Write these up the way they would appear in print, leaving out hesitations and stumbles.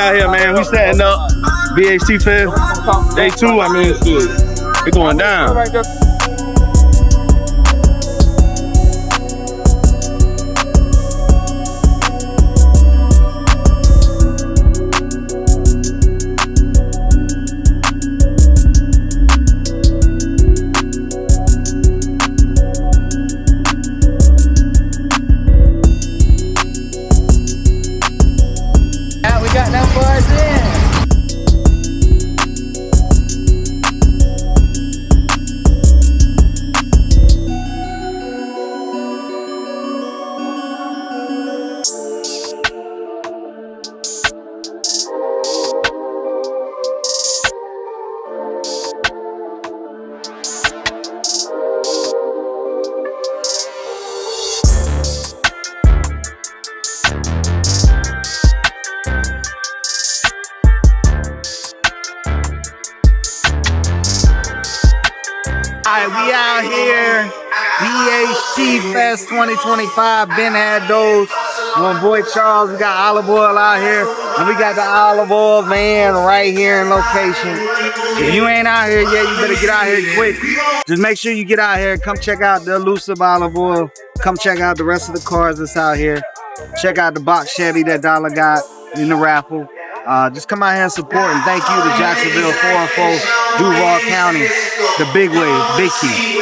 out here, man. We setting up BHT Fest Day 2. I mean, it's going down. Alright, we out here, BHT Fest 2025, BeenHadThose. My boy Charles, we got olive oil out here, and we got the olive oil van right here in location. If you ain't out here yet, you better get out here quick. Just make sure you get out here, come check out the elusive olive oil. Come check out the rest of the cars that's out here. Check out the box Chevy that Dollar got in the raffle. Just come out here and support, and thank you to Jacksonville 404, Duval County, the big wave, big key.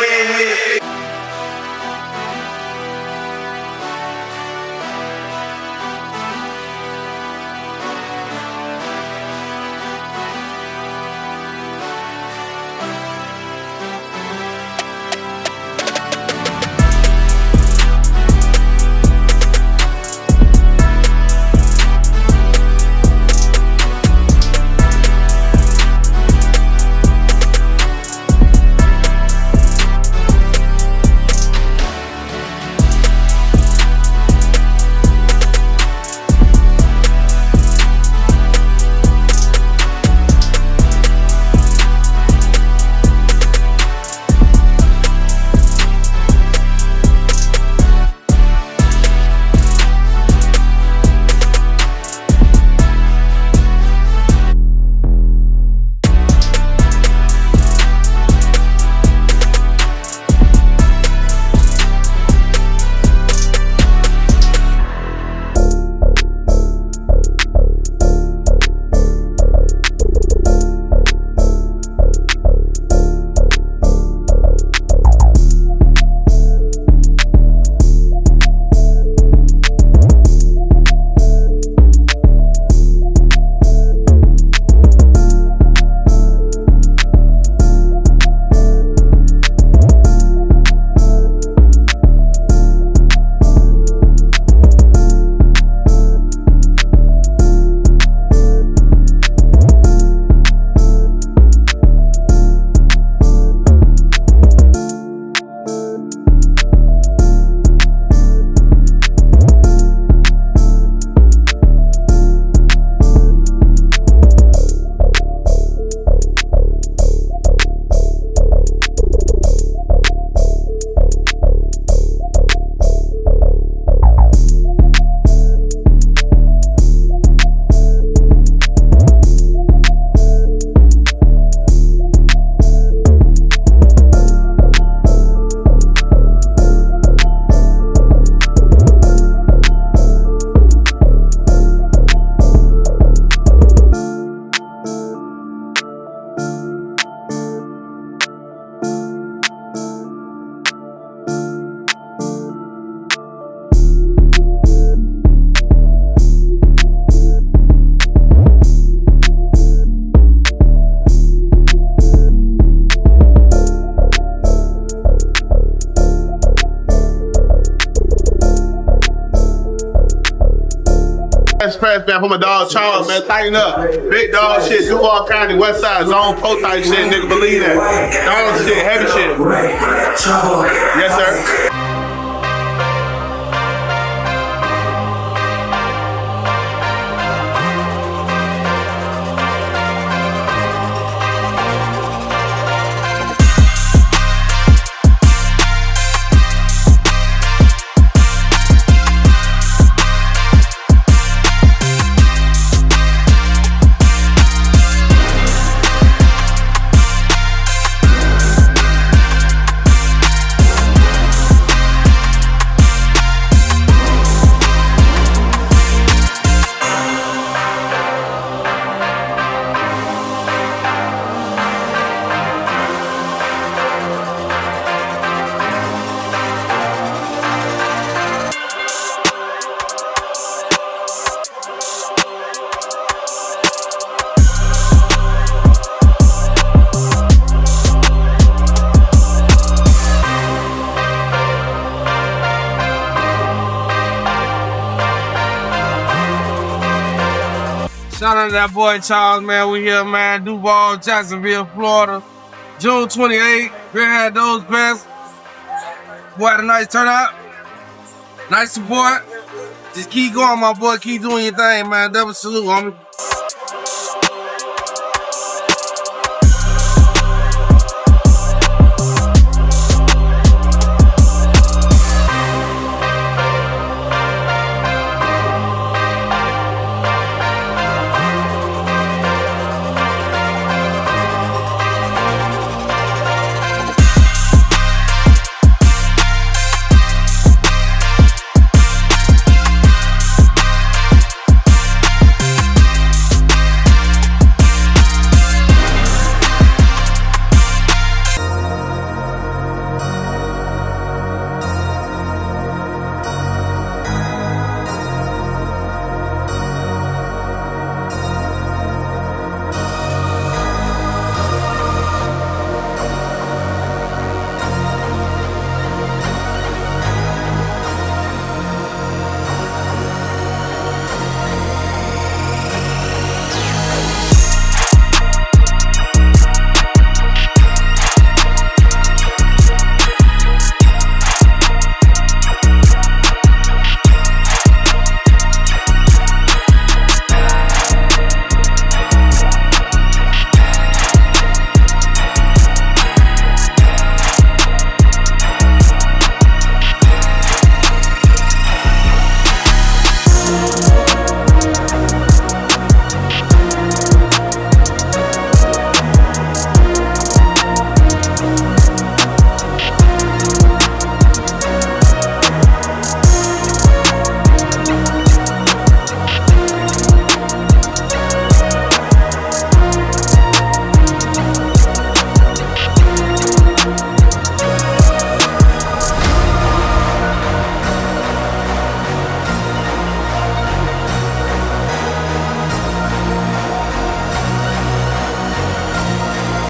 Press back for my dog Charles, man. Tighten up. Big dog shit, Duval County, West Side, Zone Pro type shit, nigga. Believe that. Dog shit, heavy shit. Yes, sir. out to that boy Charles, man. We here, man. Duval, Jacksonville, Florida. June 28th. BeenHadThose Fest. Boy, had a nice turnout. Nice support. Just keep going, my boy. Keep doing your thing, man. Double salute, homie.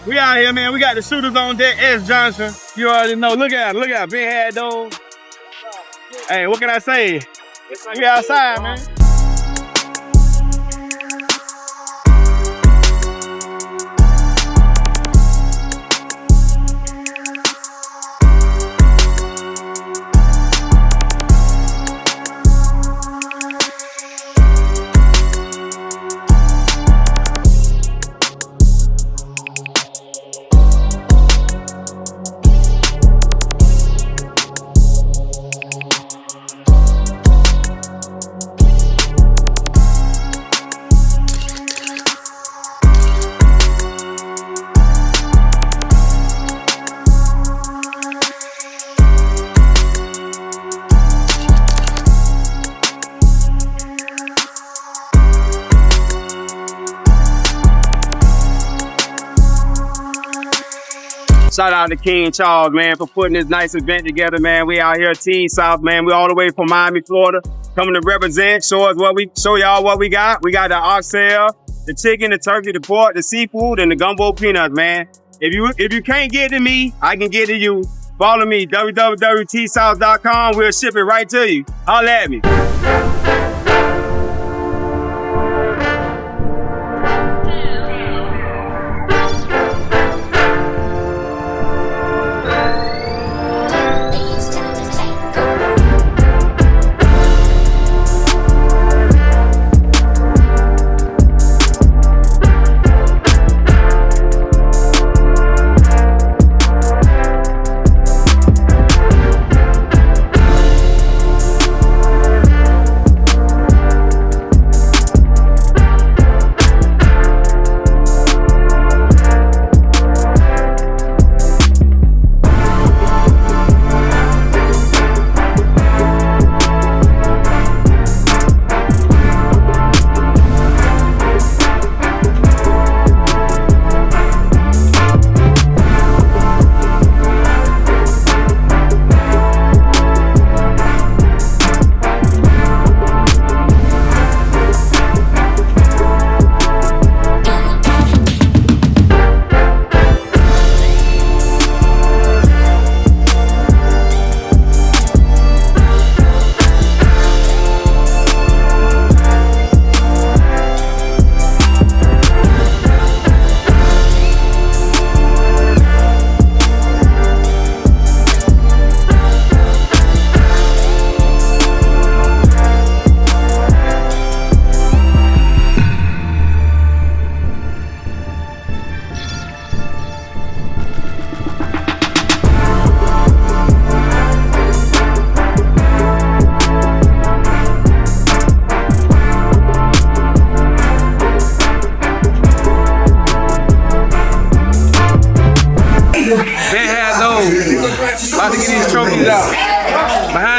We out here, man. We got the shooters on deck. S. Johnson. You already know. Look at him. Look at him. BeenHadThose. Hey, what can I say? We outside, man. Shout out to King Charles, man, for putting this nice event together, man. We out here, Team South, man. We all the way from Miami, Florida, coming to represent, show y'all what we got. We got the oxtail, the chicken, the turkey, the pork, the seafood, and the gumbo peanuts, man. If you can't get to me, I can get to you. Follow me, www.TSouth.com. We'll ship it right to you. Holla at me.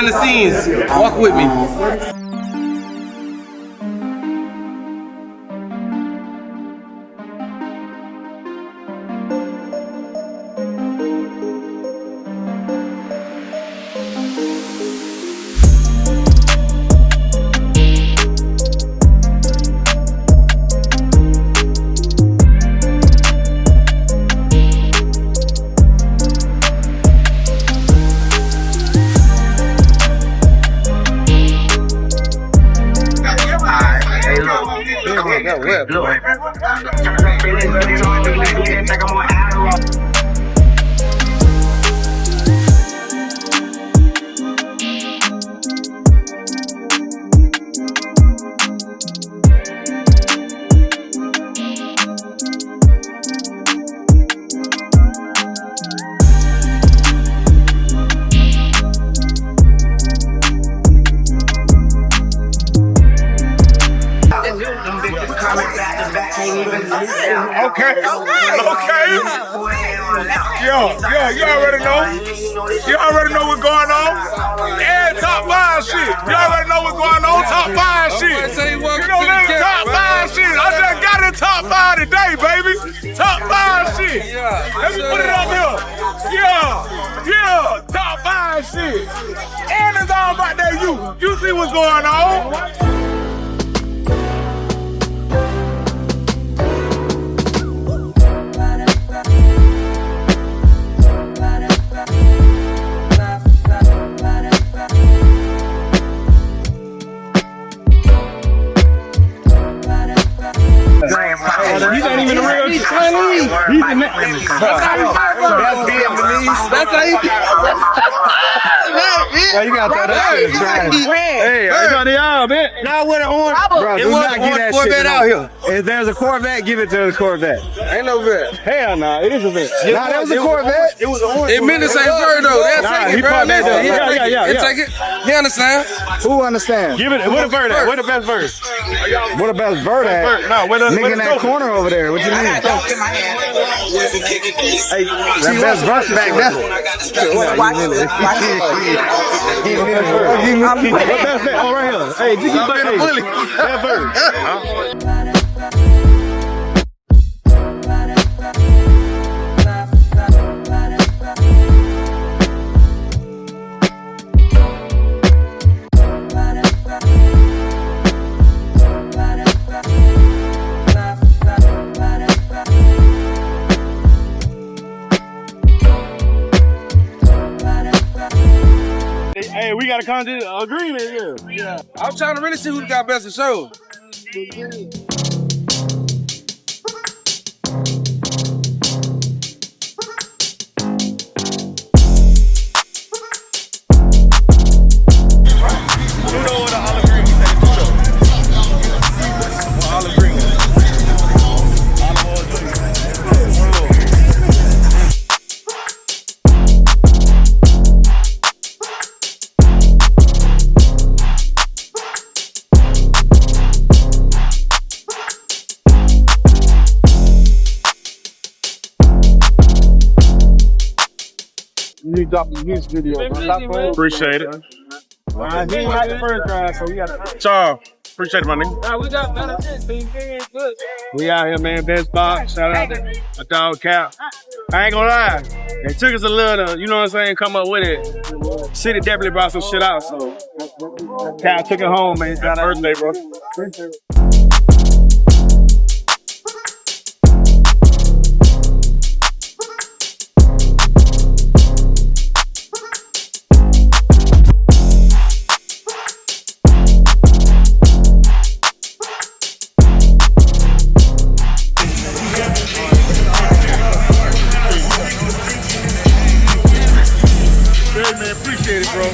behind the scenes. Walk with me. Okay. Yo, you already know. You already know what's going on. And top 5 shit. You already know what's going on. Top 5 shit. You know that top 5 shit. I just got in top 5 today, baby. Top 5 shit. Let me put it up here. Yeah. Top 5 shit. And it's all about that you. You see what's going on. He's not even a real Chinese. He's the next. That's Vietnamese. That's how Yeah, you got that. Hey, I got the eye, man. Now with an orange, bro, do not get that Corvette out here. If there's a Corvette, give it to the Corvette. Ain't no vet. Hell no, it is a vet. Nah, that was a Corvette. It was orange. It meant the same word though. They'll take it, bro. Listen, he'll take it. He understand. Who understands? Give it. What the verse at? What the best verse? What the best bird at? No, Nigga in that corner over there. What you mean? Hey, that best verse back there. what best verse? Oh, right here. Hey, you can a bully. That verse. Hey, we got a content agreement here. Yeah. I'm trying to really see who got best of show. You drop the music video. Appreciate it. He ain't like the first round, so we got. Charles, appreciate it, my nigga. Nah, we got better shit, so you ain't good. We out here, man. Best box. Shout out to my dog Cap. I ain't gonna lie. It took us a little, you know what I'm saying, come up with it. City definitely brought some shit out, so Cap took it home, man. It's got a birthday, bro. Man, appreciate it, bro.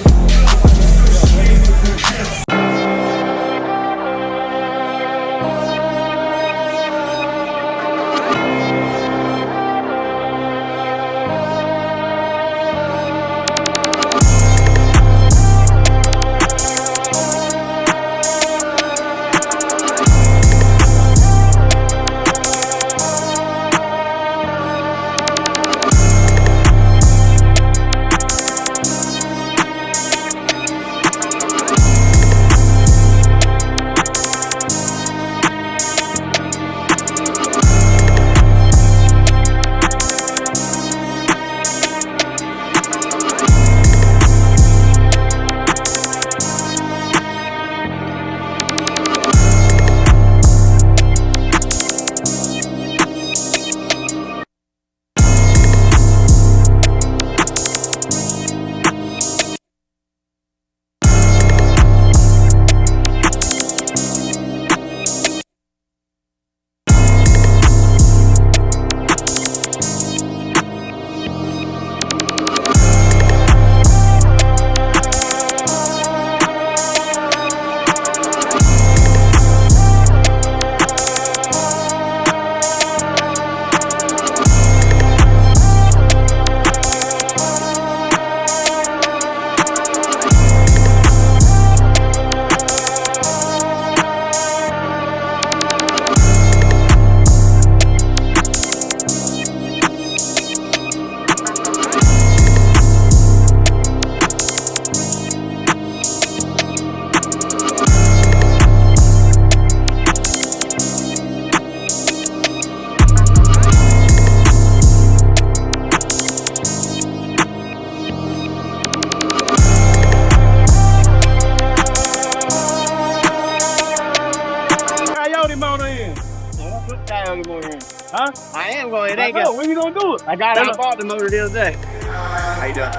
am going. It ain't I know. When you gonna do it? I got out of bought the motor the other day. How you doing?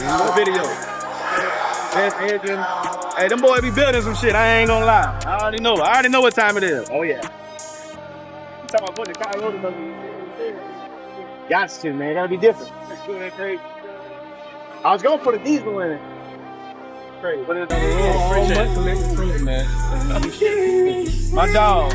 No video. Best engine. Hey, them boys be building some shit. I ain't gonna lie. I already know. I already know what time it is. Oh yeah. You talking about putting the car on the motor? Got to, man. Gotta be different. Crazy. I was gonna put a diesel in it. Crazy. Put it Man. My dog.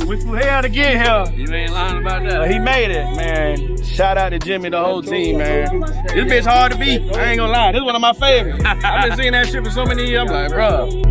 We flew hell to get here. You ain't lying about that. He made it, man. Shout out to Jimmy, the whole team, man. This bitch hard to beat. I ain't gonna lie. This is one of my favorites. I've been seeing that shit for so many years. I'm like, bro.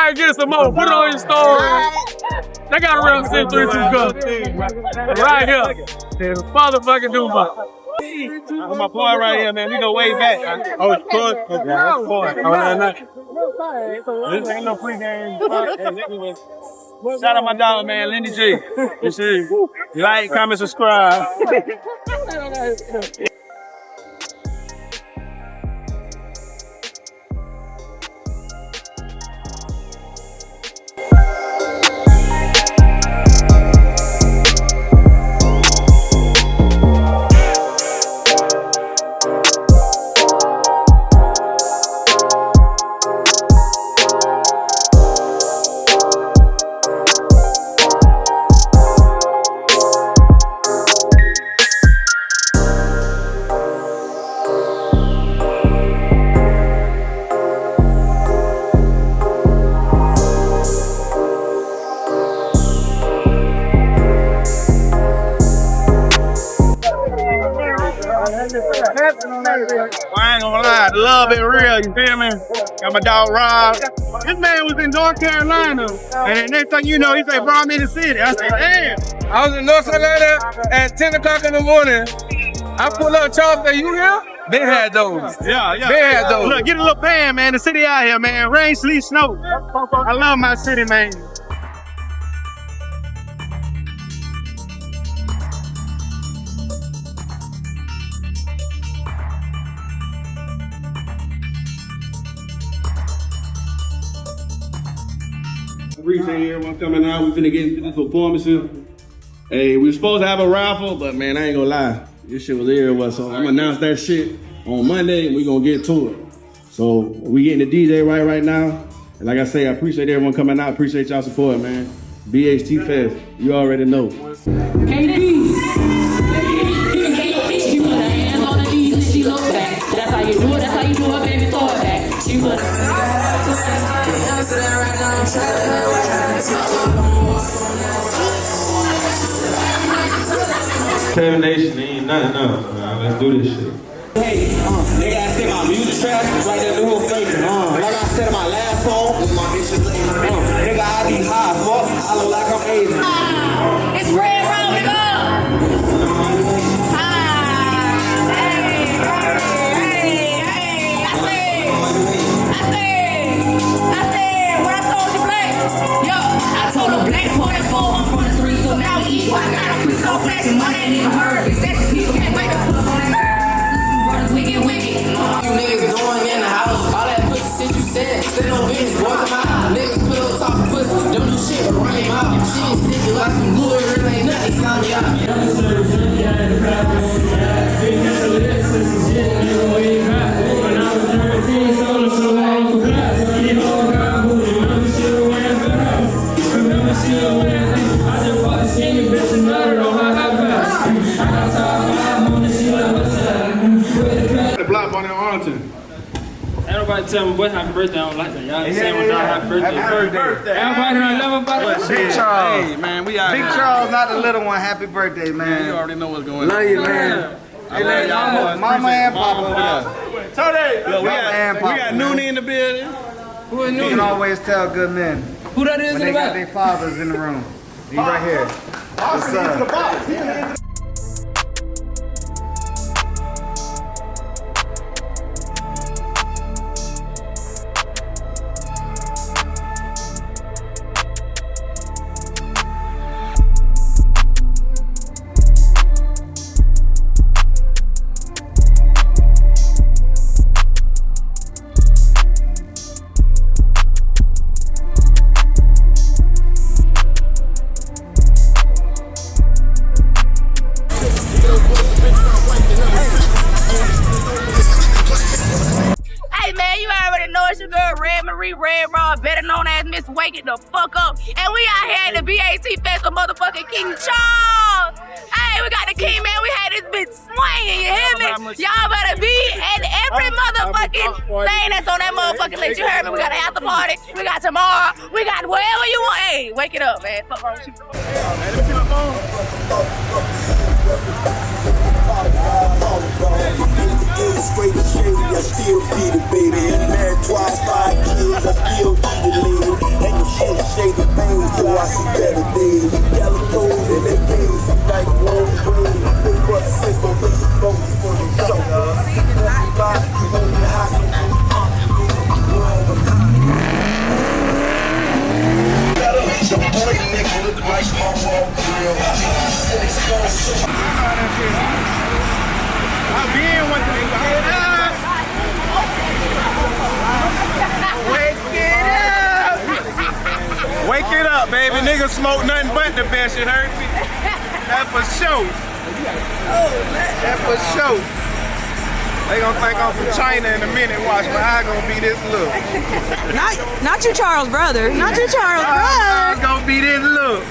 and get us some more. Put it on your story. They got around 3-2 cups. Right here. Motherfucking Duval. My boy right here, man. We go way back. Oh, it's good? Okay, that's boy. This ain't no pregame. Shout out my dog, man, Lindy G. You see, like, comment, subscribe. I ain't gonna lie, the love been real, you feel me? Got my dog Rob. This man was in North Carolina, and the next thing you know, he said, bro, I'm in the city. I said, damn. I was in North Carolina at 10 o'clock in the morning. I pull up, Charles said, you here? BeenHadThose. Yeah. BeenHadThose. Look, get a little band, man. The city out here, man. Rain, sleet, snow. I love my city, man. Appreciate everyone coming out. We finna get into this performance. Hey, we were supposed to have a raffle, but man, I ain't gonna lie. This shit was everywhere, so I'm gonna announce that shit on Monday and we gonna get to it. So we getting the DJ right now. And like I say, I appreciate everyone coming out. Appreciate y'all support, man. BHT Fest, you already know. KD. She put her hands on her knees and she looked back. That's how you do it, that's how you do it, baby, throw it back. She put Seven Nation ain't nothing else, man. Let's do this shit. Hey, nigga, I said my music trash right there, the whole flavor. Like I said in my last song, nigga, I be high, fuck. I look like I'm Asian. it's red round up. I said, what I told you, Black? Yo, I told her Black for that 4, I'm from the 3, so now we eat. I got a quick so flashing, money ain't even heard. Exactly, people can't wait to put up on that. Wicked. You niggas going in the house, all that pussy shit you said, stay no business, boy, come out. Niggas put up top of pussy, don't do shit, but run him out. She ain't sticky like some glue, it really ain't nothing, sound me out. The block on Arlington. Everybody tell me what happy birthday. I don't like that. Y'all ain't saying what y'all happy birthday. Happy birthday. Everybody done love about Big Charles. Hey, man, we out Big here. Charles, not the little one. Happy birthday, man. You already know what's going on. Love you, man. I love y'all boys. Mama and Papa. Look, we and Papa, got man. Noonie in the building. Who is You new? can always tell good men Who that is when in they the got back? their fathers in the room. He right here. What's up? Hey man, you already know it's your girl Red Marie, Red Raw, better known as Miss Wake It the fuck up. And we out here at the BHT Fest with motherfucking King Charles. Hey, we got the king, man. We had this bitch swinging, you hear me? Y'all better be at every motherfucking thing that's on that motherfucking list. You heard me? We got an after party. We got tomorrow. We got whatever you want. Hey, wake it up, man. Fuck wrong with you. Hey, let me see my phone. Straight to shady, I still feed it, baby. Married twice, 5 kids, I still feed it, lady. And you shit shady things, so I see better days. Yellow toes in their days, I'm like one way. They brought the system, they smoke for the show. I'm being one to get up. Wake it up, baby. Niggas smoke nothing but the best, you heard me? That's for sure. That's for sure. They gonna think I'm from China in a minute. Watch, my eye gonna be this look. Not your Charles brother. Not your Charles My eye gonna be this look.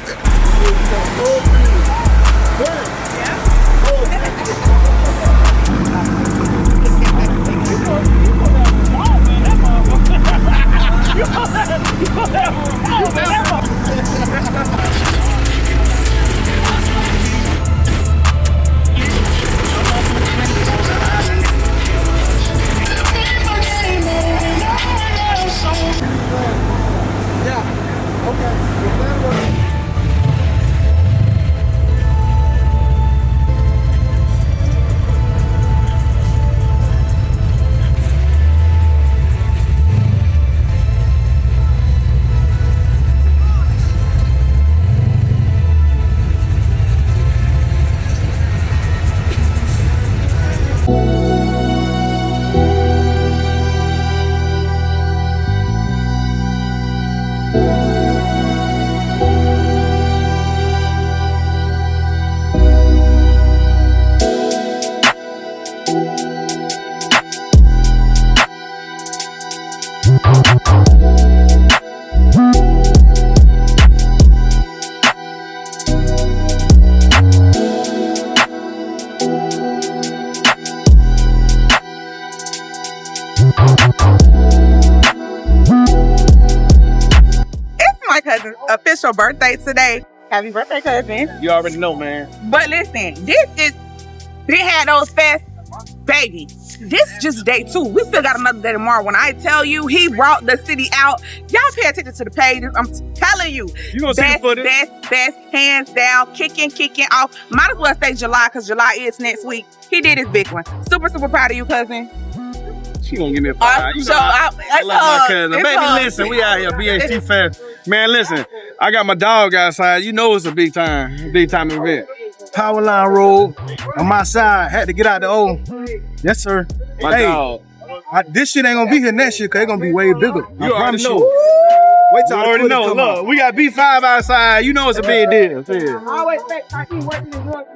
it's your birthday today. Happy birthday, cousin. You already know, man. But listen, this is BeenHadThose Fest, baby. This is just day 2. We still got another day tomorrow. When I tell you he brought the city out, y'all pay attention to the pages. I'm telling you. You gonna see the footage? Best, hands down, kicking off. Might as well say July, because July is next week. He did his big one. Super proud of you, cousin. She gonna give me a 5. You know, I love my cousin. Baby, listen, we out here, BHT Fest. Man, listen, I got my dog outside. You know it's a big time event. Powerline Road on my side. Had to get out the O. Yes, sir. My dog. This shit ain't gonna be here next year because it's gonna be way bigger. You already know. Wait till you already know. Look, we got B5 outside. You know it's a big deal. I always say I keep working and working.